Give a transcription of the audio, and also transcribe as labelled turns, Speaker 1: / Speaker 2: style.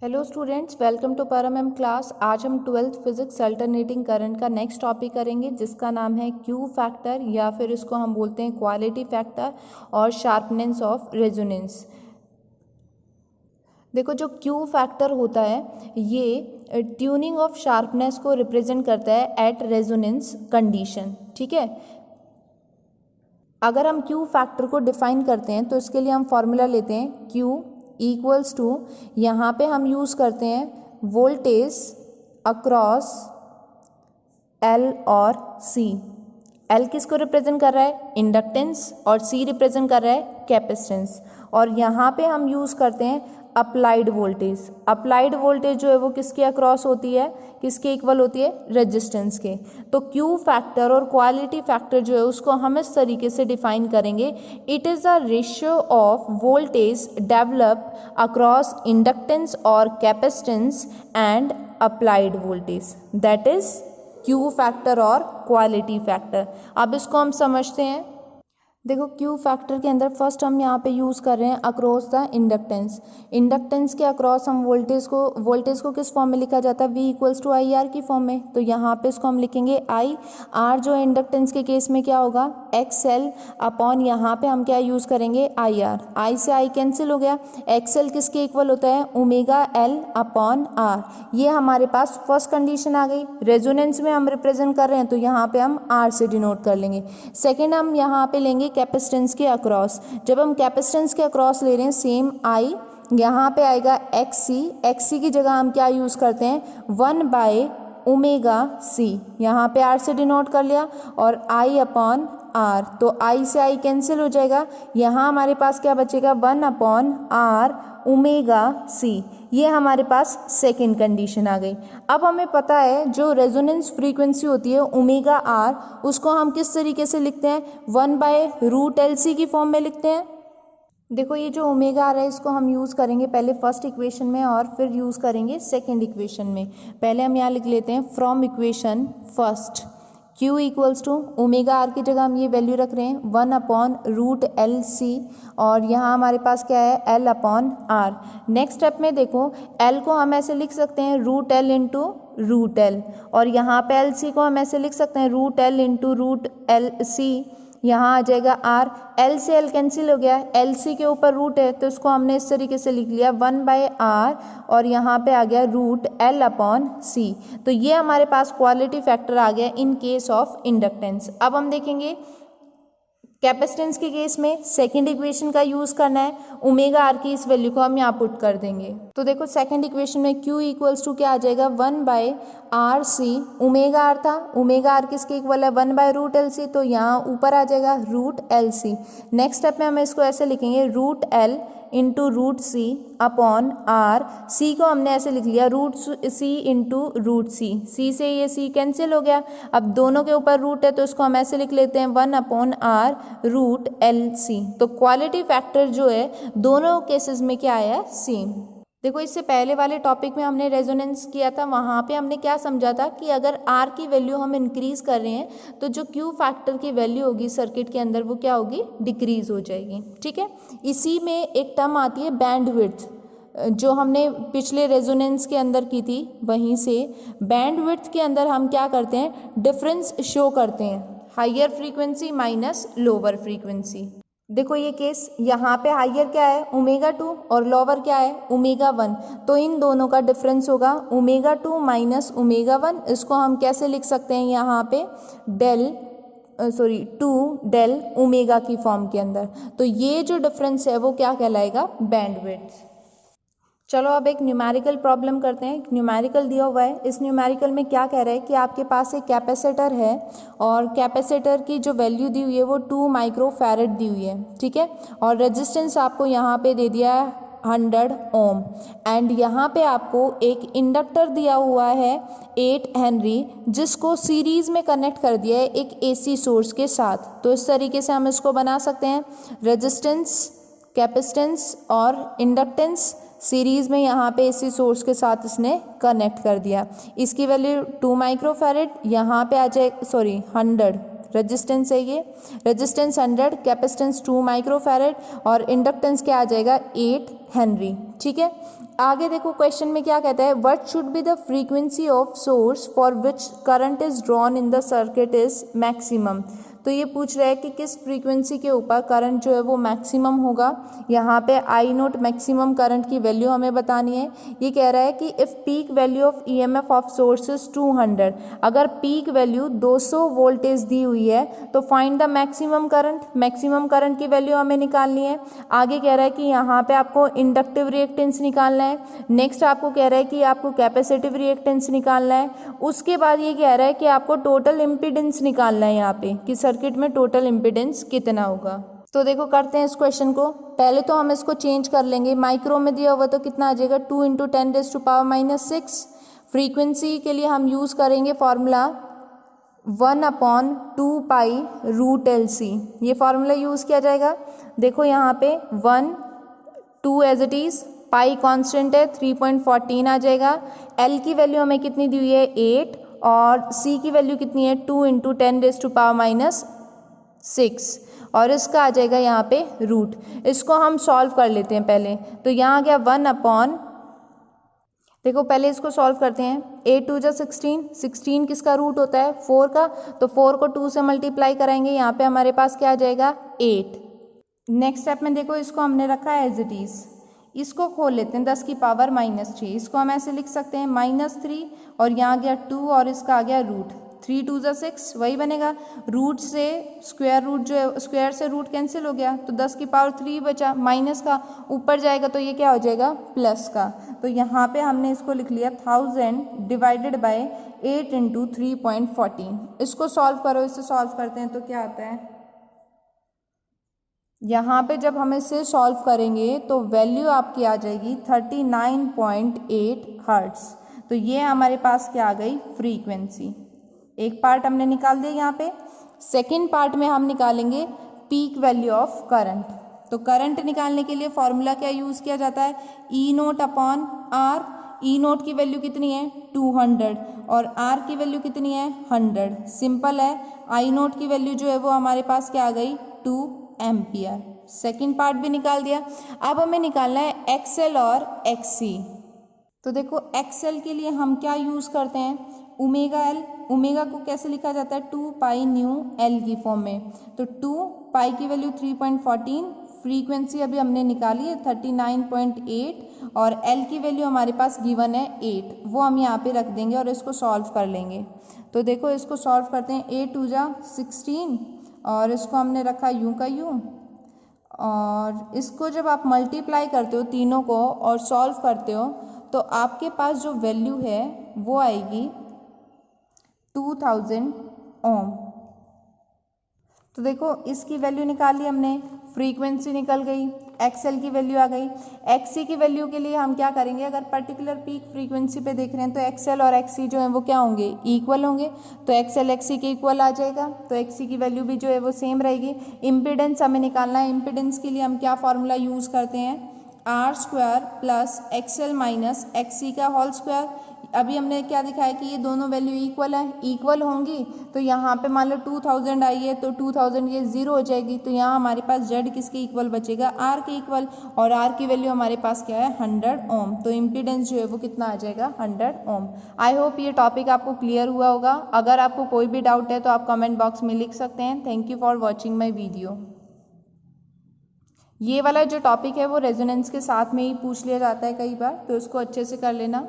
Speaker 1: Hello students, welcome to परम M class. आज हम 12th फिजिक्स अल्टरनेटिंग करंट का नेक्स्ट टॉपिक करेंगे जिसका नाम है क्यू फैक्टर या फिर इसको हम बोलते हैं क्वालिटी फैक्टर और शार्पनेस ऑफ रेजोनेंस। देखो, जो क्यू फैक्टर होता है ये ट्यूनिंग ऑफ शार्पनेस को रिप्रेजेंट करता है एट रेजोनेंस कंडीशन। ठीक है, अगर हम क्यू फैक्टर को डिफाइन करते हैं तो इसके लिए हम फॉर्मूला लेते हैं क्यू इक्वल्स टू, यहाँ पे हम यूज़ करते हैं वोल्टेज अक्रॉस एल और सी। एल किसको रिप्रेजेंट कर रहा है? इंडक्टेंस, और सी रिप्रेजेंट कर रहा है कैपेसिटेंस। और यहाँ पे हम यूज़ करते हैं अप्लाइड वोल्टेज। अप्लाइड वोल्टेज जो है वो किसके अक्रॉस होती है, किसके इक्वल होती है? रेजिस्टेंस के। तो क्यू फैक्टर और क्वालिटी फैक्टर जो है उसको हम इस तरीके से डिफाइन करेंगे, it is a ratio of voltage develop across inductance और capacitance and applied voltage, that is Q factor और क्वालिटी फैक्टर। अब इसको हम समझते हैं। देखो, क्यू फैक्टर के अंदर फर्स्ट हम यहाँ पे यूज़ कर रहे हैं अक्रॉस द इंडक्टेंस। इंडक्टेंस के अक्रॉस हम वोल्टेज को किस फॉर्म में लिखा जाता है? V equals to I R की फॉर्म में। तो यहाँ पे इसको हम लिखेंगे आई आर, जो इंडक्टेंस के केस में क्या होगा? एक्स एल अपॉन, यहाँ पे हम क्या यूज़ करेंगे? I R. आई से आई कैंसिल हो गया। एक्स एल किसके इक्वल होता है? Omega L upon R. ये हमारे पास फर्स्ट कंडीशन आ गई। रेजोनेंस में हम रिप्रेजेंट कर रहे हैं तो यहाँ पे हम आर से डिनोट कर लेंगे। सेकेंड हम यहाँ पे लेंगे कैपेसिटेंस के अक्रॉस। जब हम कैपेसिटेंस के अक्रॉस ले रहे हैं सेम आई, यहाँ पे आएगा एक्स सी की जगह हम क्या यूज़ करते हैं? 1 ओमेगा सी। यहाँ पे आर से डिनोट कर लिया और आई अपॉन आर। तो आई से आई कैंसिल हो जाएगा। यहाँ हमारे पास क्या बचेगा? 1 अपॉन आर ओमेगा सी। ये हमारे पास सेकेंड कंडीशन आ गई। अब हमें पता है जो रेजोनेंस फ्रीक्वेंसी होती है ओमेगा आर, उसको हम किस तरीके से लिखते हैं? 1/√LC की फॉर्म में लिखते हैं। देखो, ये जो ओमेगा आर है इसको हम यूज़ करेंगे पहले फर्स्ट इक्वेशन में और फिर यूज़ करेंगे सेकेंड इक्वेशन में। पहले हम यहाँ लिख लेते हैं from equation first Q equals to omega R की जगह हम ये वैल्यू रख रहे हैं 1/√LC, और यहाँ हमारे पास क्या है? L upon R. Next step में देखो, L को हम ऐसे लिख सकते हैं √L इंटू √L, और यहाँ पे LC को हम ऐसे लिख सकते हैं √L इंटू √LC। यहाँ आ जाएगा R। L से L कैंसिल हो गया। LC के ऊपर रूट है तो इसको हमने इस तरीके से लिख लिया 1/R, और यहाँ पे आ गया √L अपॉन C। तो ये हमारे पास क्वालिटी फैक्टर आ गया इन केस ऑफ इंडक्टेंस। अब हम देखेंगे कैपेसिटेंस के केस में सेकंड इक्वेशन का यूज़ करना है। ओमेगा आर की इस वैल्यू को हम यहाँ पुट कर देंगे। तो देखो, सेकंड इक्वेशन में Q इक्वल्स टू क्या आ जाएगा? 1/RC। ओमेगा आर था, ओमेगा आर किसके इक्वल है? 1/√LC, तो यहाँ ऊपर आ जाएगा √LC। नेक्स्ट स्टेप में हम इसको ऐसे लिखेंगे √L into √C upon R. C को हमने ऐसे लिख लिया √C इंटू √C। सी से ये C कैंसिल हो गया। अब दोनों के ऊपर रूट है तो इसको हम ऐसे लिख लेते हैं 1/R √LC। तो क्वालिटी फैक्टर जो है दोनों केसेस में क्या आया? सेम। देखो, इससे पहले वाले टॉपिक में हमने रेजोनेंस किया था, वहाँ पे हमने क्या समझा था कि अगर R की वैल्यू हम इंक्रीज कर रहे हैं तो जो Q फैक्टर की वैल्यू होगी सर्किट के अंदर वो क्या होगी? डिक्रीज हो जाएगी। ठीक है, इसी में एक टर्म आती है बैंडविड्थ, जो हमने पिछले रेजोनेंस के अंदर की थी वहीं से। बैंडविड्थ के अंदर हम क्या करते हैं? डिफरेंस शो करते हैं, higher frequency minus lower frequency. देखो, ये केस यहाँ पे हाइयर क्या है? ओमेगा 2, और लोअर क्या है? ओमेगा 1। तो इन दोनों का डिफरेंस होगा ओमेगा 2 माइनस ओमेगा 1। इसको हम कैसे लिख सकते हैं? यहाँ पे 2 डेल ओमेगा की फॉर्म के अंदर। तो ये जो डिफरेंस है वो क्या कहलाएगा? बैंडविड्थ। चलो अब एक न्यूमेरिकल प्रॉब्लम करते हैं। न्यूमेरिकल दिया हुआ है। इस न्यूमेरिकल में क्या कह रहा है कि आपके पास एक कैपेसिटर है और कैपेसिटर की जो वैल्यू दी हुई है वो 2 माइक्रोफैरड दी हुई है। ठीक है, और रेजिस्टेंस आपको यहाँ पे दे दिया है 100 ओम, एंड यहाँ पे आपको एक इंडक्टर दिया हुआ है 8 हेनरी, जिसको सीरीज में कनेक्ट कर दिया है एक AC सोर्स के साथ। तो इस तरीके से हम इसको बना सकते हैं, रेजिस्टेंस, कैपेसिटेंस और इंडक्टेंस सीरीज में यहाँ पे AC सोर्स के साथ इसने कनेक्ट कर दिया। इसकी वैल्यू 2 माइक्रोफैरड, यहाँ पे आ जाए 100 रेजिस्टेंस है, ये रेजिस्टेंस 100, कैपेसिटेंस 2 माइक्रोफैरड और इंडक्टेंस क्या आ जाएगा? 8 हेनरी। ठीक है, आगे देखो क्वेश्चन में क्या कहता है, what should be the frequency of source for which current is drawn in the circuit is maximum. तो ये पूछ रहा है कि किस फ्रीक्वेंसी के ऊपर करंट जो है वो मैक्सिमम होगा। यहाँ पे आई नोट मैक्सिमम करंट की वैल्यू हमें बतानी है। ये कह रहा है कि if peak value of EMF of source is 200, अगर पीक वैल्यू 200 वोल्टेज दी हुई है तो find the maximum current. Maximum current की वैल्यू हमें निकालनी है। आगे कह रहा है कि यहाँ पे आपको इंडक्टिव रिएक्टेंस निकालना है। नेक्स्ट आपको कह रहा है कि आपको कैपेसिटिव रिएक्टेंस निकालना है। उसके बाद ये कह रहा है कि आपको टोटल इम्पीडेंस निकालना है यहाँ पे कि सर्किट में टोटल इम्पीडेंस कितना होगा। तो देखो करते हैं इस क्वेश्चन को। पहले तो हम इसको चेंज कर लेंगे, माइक्रो में दिया हुआ तो कितना आ जाएगा 2 × 10⁻⁻⁶। फ्रीक्वेंसी के लिए हम यूज़ करेंगे फॉर्मूला 1/2π√LC। ये फार्मूला यूज़ किया जाएगा। देखो यहाँ पे 1 2 as it is, pi constant है 3.14 आ जाएगा। एल की वैल्यू हमें कितनी दी हुई है 8 और सी की वैल्यू कितनी है 2 × 10⁻⁻6 और इसका आ जाएगा यहाँ पे रूट। इसको हम सॉल्व कर लेते हैं पहले। तो यहाँ आ गया 1/, देखो पहले इसको सॉल्व करते हैं। 8 2 16, 16 किसका रूट होता है 4 का, तो 4 को 2 से मल्टीप्लाई कराएंगे, यहाँ पे हमारे पास क्या आ जाएगा 8। नेक्स्ट स्टेप में देखो इसको हमने रखा है एज इट इज़। इसको खोल लेते हैं 10⁻⁻3। इसको हम ऐसे लिख सकते हैं -3 और यहाँ गया 2 और इसका आ गया रूट। 3 2 6 वही बनेगा। रूट से स्क्वायर रूट जो है, स्क्वायर से रूट कैंसिल हो गया तो 10⁻³ बचा, माइनस का ऊपर जाएगा तो ये क्या हो जाएगा प्लस का। तो यहाँ पे हमने इसको लिख लिया 1000 डिवाइडेड बाय 8 × 3.14। इसको सॉल्व करो, इससे सॉल्व करते हैं तो क्या आता है। यहाँ पे जब हम इसे सॉल्व करेंगे तो वैल्यू आपकी आ जाएगी 39.8 हर्ट्ज़। तो ये हमारे पास क्या आ गई फ्रीक्वेंसी। एक पार्ट हमने निकाल दिया यहाँ पे। सेकंड पार्ट में हम निकालेंगे पीक वैल्यू ऑफ करंट। तो करंट निकालने के लिए फॉर्मूला क्या यूज़ किया जाता है E0/R। E0 की वैल्यू कितनी है 200 और R की वैल्यू कितनी है 100। सिंपल है। I0 की वैल्यू जो है वो हमारे पास क्या आ गई 2 एम्पियर। सेकेंड पार्ट भी निकाल दिया। अब हमें निकालना है XL और XC। तो देखो XL के लिए हम क्या यूज़ करते हैं ω/L। ओमेगा को कैसे लिखा जाता है 2π/μL की फॉर्म में। तो 2π की वैल्यू 3.14, फ्रीक्वेंसी अभी हमने निकाली है 39.8 और L की वैल्यू हमारे पास गिवन है 8, वो हम यहाँ पे रख देंगे और इसको सॉल्व कर लेंगे। तो देखो इसको सॉल्व करते हैं। 8 2 16 और इसको हमने रखा यूं का यूं और इसको जब आप मल्टीप्लाई करते हो तीनों को और सॉल्व करते हो तो आपके पास जो वैल्यू है वो आएगी 2000 ओम। तो देखो इसकी वैल्यू निकाली हमने, फ्रीक्वेंसी निकल गई, XL की वैल्यू आ गई। XC की वैल्यू के लिए हम क्या करेंगे, अगर पर्टिकुलर पीक फ्रीक्वेंसी पे देख रहे हैं तो XL और XC जो है वो क्या होंगे इक्वल होंगे। तो XL XC के इक्वल आ जाएगा, तो XC की वैल्यू भी जो है वो सेम रहेगी। इम्पीडेंस हमें निकालना है। इम्पीडेंस के लिए हम क्या फॉर्मूला यूज़ करते हैं R² + XL - XC का होल स्क्वायर। अभी हमने क्या दिखाया कि ये दोनों वैल्यू इक्वल है, इक्वल होंगी। तो यहाँ पे मान लो 2000 आई है तो 2000 ये 0 हो जाएगी। तो यहाँ हमारे पास Z किसके इक्वल बचेगा R के इक्वल, और R की वैल्यू हमारे पास क्या है 100 ओम। तो इम्पीडेंस जो है वो कितना आ जाएगा 100 ओम। आई होप ये टॉपिक आपको क्लियर हुआ होगा। अगर आपको कोई भी डाउट है तो आप कमेंट बॉक्स में लिख सकते हैं। Thank you for watching my video. ये वाला जो टॉपिक है वो रेजोनेंस के साथ में ही पूछ लिया जाता है कई बार, तो उसको अच्छे से कर लेना।